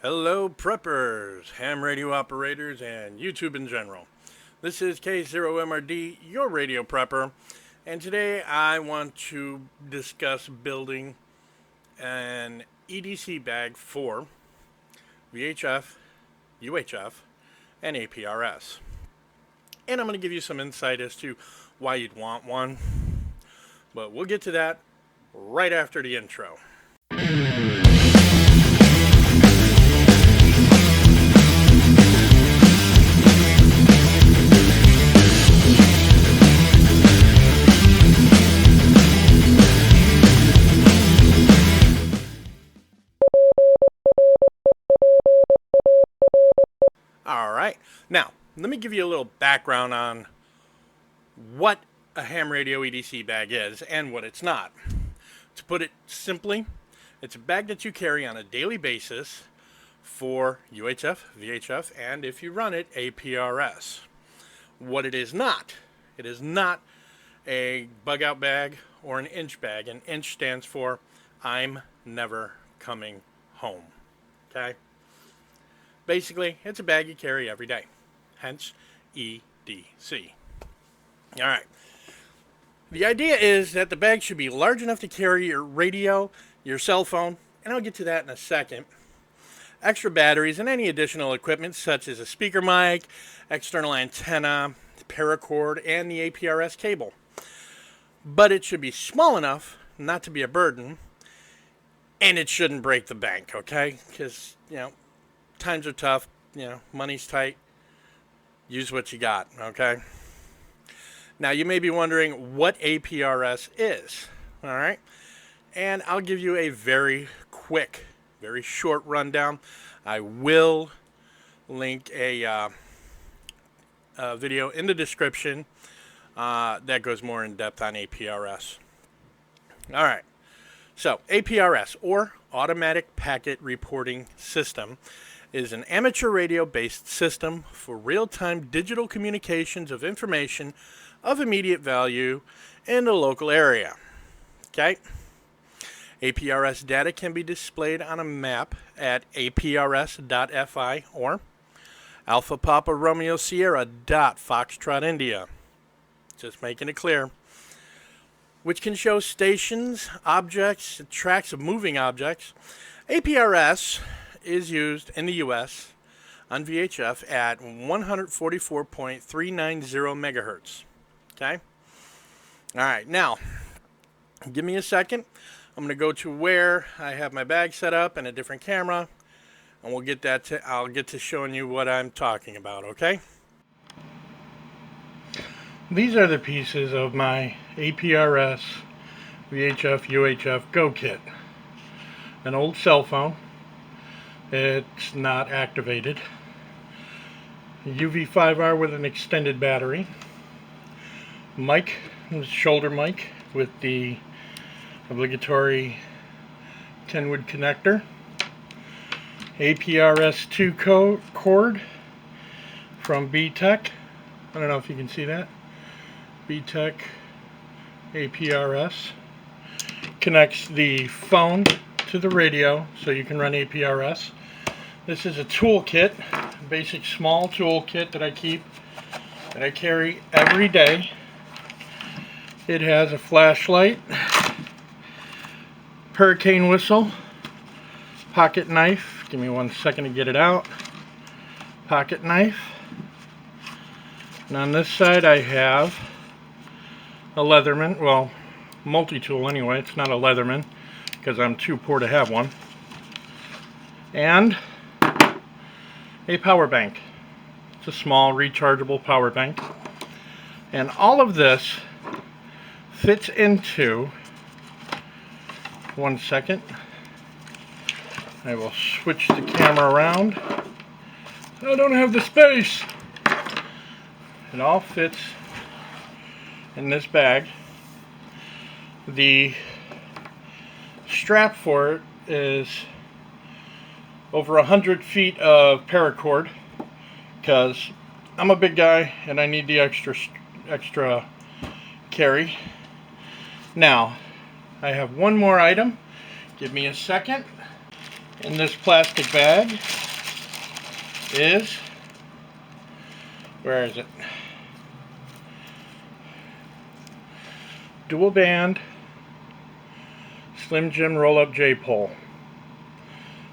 Hello preppers, ham radio operators, and YouTube in general. This is K0MRD, your radio prepper, and today I want to discuss building an EDC bag for VHF, UHF, and APRS. And I'm going to give you some insight as to why you'd want one, but we'll get to that right after the intro. Alright, now let me give you a little background on what a ham radio EDC bag is and what it's not. To put it simply, it's a bag that you carry on a daily basis for UHF, VHF, and if you run it, APRS. What it is not a bug out bag or an inch bag. An inch stands for I'm never coming home. Okay? Basically, it's a bag you carry every day. Hence, EDC. Alright. The idea is that the bag should be large enough to carry your radio, your cell phone, and I'll get to that in a second, extra batteries, and any additional equipment such as a speaker mic, external antenna, paracord, and the APRS cable. But it should be small enough not to be a burden, and it shouldn't break the bank, okay? Because, times are tough, money's tight. Use what you got, okay? Now, you may be wondering what APRS is, all right? And I'll give you a very quick, very short rundown. I will link a video in the description that goes more in depth on APRS. All right. So, APRS, or Automatic Packet Reporting System, is an amateur radio-based system for real-time digital communications of information of immediate value in the local area. Okay? APRS data can be displayed on a map at aprs.fi or Alpha Papa Romeo Sierra Foxtrot India. Just making it clear. Which can show stations, objects, tracks of moving objects. APRS is used in the U.S. on VHF at 144.390 megahertz. Okay? Alright, now, give me a second. I'm going to go to where I have my bag set up and a different camera, and we'll get that I'll get to showing you what I'm talking about, okay? These are the pieces of my APRS VHF UHF Go Kit. An old cell phone. It's not activated. A UV5R with an extended battery. Mic, shoulder mic with the obligatory 10-wood connector. APRS2 cord from B-Tech. I don't know if you can see that. B-Tech APRS. Connects the phone to the radio so you can run APRS. This is a toolkit, a basic small toolkit that I carry every day. It has a flashlight, hurricane whistle, pocket knife. Give me 1 second to get it out. Pocket knife. And on this side I have a Leatherman, well, multi-tool anyway. It's not a Leatherman because I'm too poor to have one. And a power bank. It's a small rechargeable power bank. And all of this fits into, 1 second, I will switch the camera around. I don't have the space. It all fits in this bag. The strap for it is over 100 feet of paracord because I'm a big guy and I need the extra carry. Now, I have one more item. Give me a second. In this plastic bag is, where is it? Dual band Slim Jim roll-up J-pole.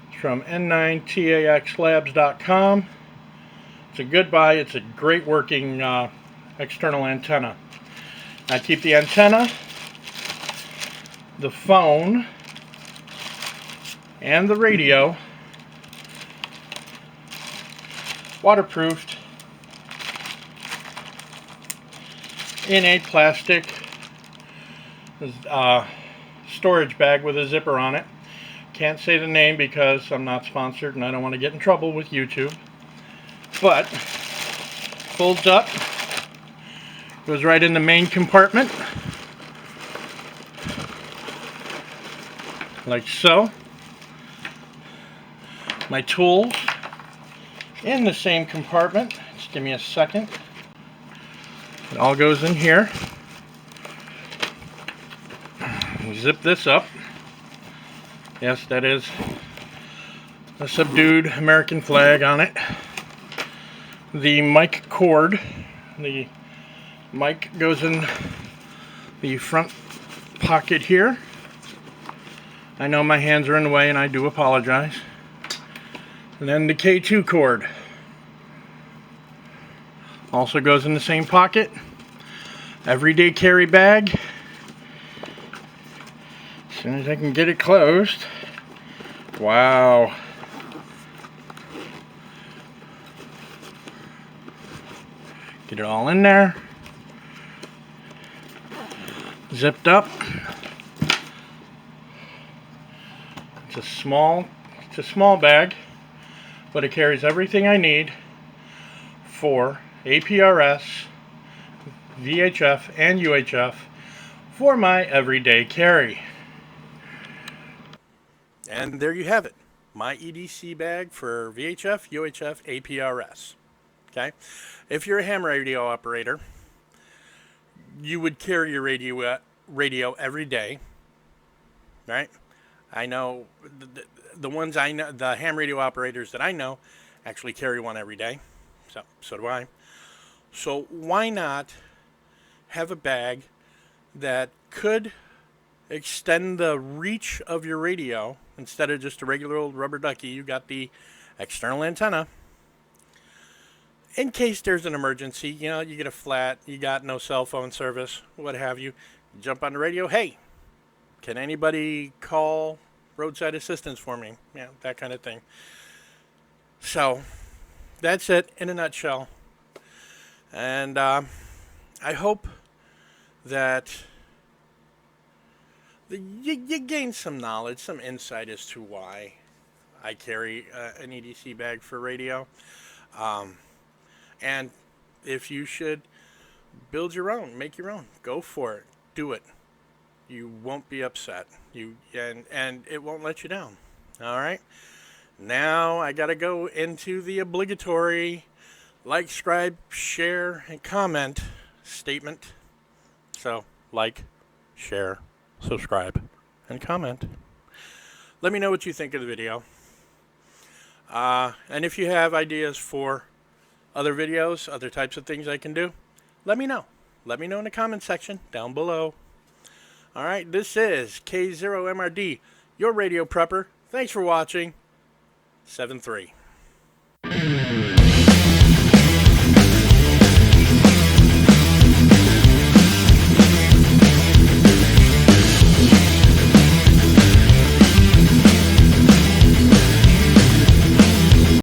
It's from N9TAXlabs.com. It's a good buy. It's a great working external antenna. I keep the antenna, the phone, and the radio waterproofed in a plastic storage bag with a zipper on it. Can't say the name because I'm not sponsored and I don't want to get in trouble with YouTube. But folds up, goes right in the main compartment, like so. My tools in the same compartment. Just give me a second. It all goes in here. We zip this up. Yes, that is a subdued American flag on it. The mic cord. The mic goes in the front pocket here. I know my hands are in the way and I do apologize. And then the K2 cord also goes in the same pocket. Everyday carry bag. As soon as I can get it closed. Wow. Get it all in there. Zipped up. It's a small bag, but it carries everything I need for APRS, VHF, and UHF for my everyday carry. And there you have it. My EDC bag for VHF, UHF, APRS. Okay? If you're a ham radio operator, you would carry your radio every day, right? I know the ones I know, the ham radio operators that I know, actually carry one every day. So do I. So why not have a bag that could extend the reach of your radio? Instead of just a regular old rubber ducky, you got the external antenna. In case there's an emergency, you know, you get a flat, you got no cell phone service, what have you, jump on the radio, hey, can anybody call roadside assistance for me? Yeah, that kind of thing. So, that's it in a nutshell. And I hope that you gain some knowledge, some insight as to why I carry an EDC bag for radio. And if you should build your own, make your own, go for it, do it. You won't be upset. And it won't let you down. All right. Now I gotta go into the obligatory like, subscribe, share, and comment statement. So like, share, subscribe, and comment. Let me know what you think of the video. And if you have ideas for other videos, other types of things I can do, let me know. Let me know in the comment section down below. Alright, this is K0MRD, your radio prepper. Thanks for watching. 7-3.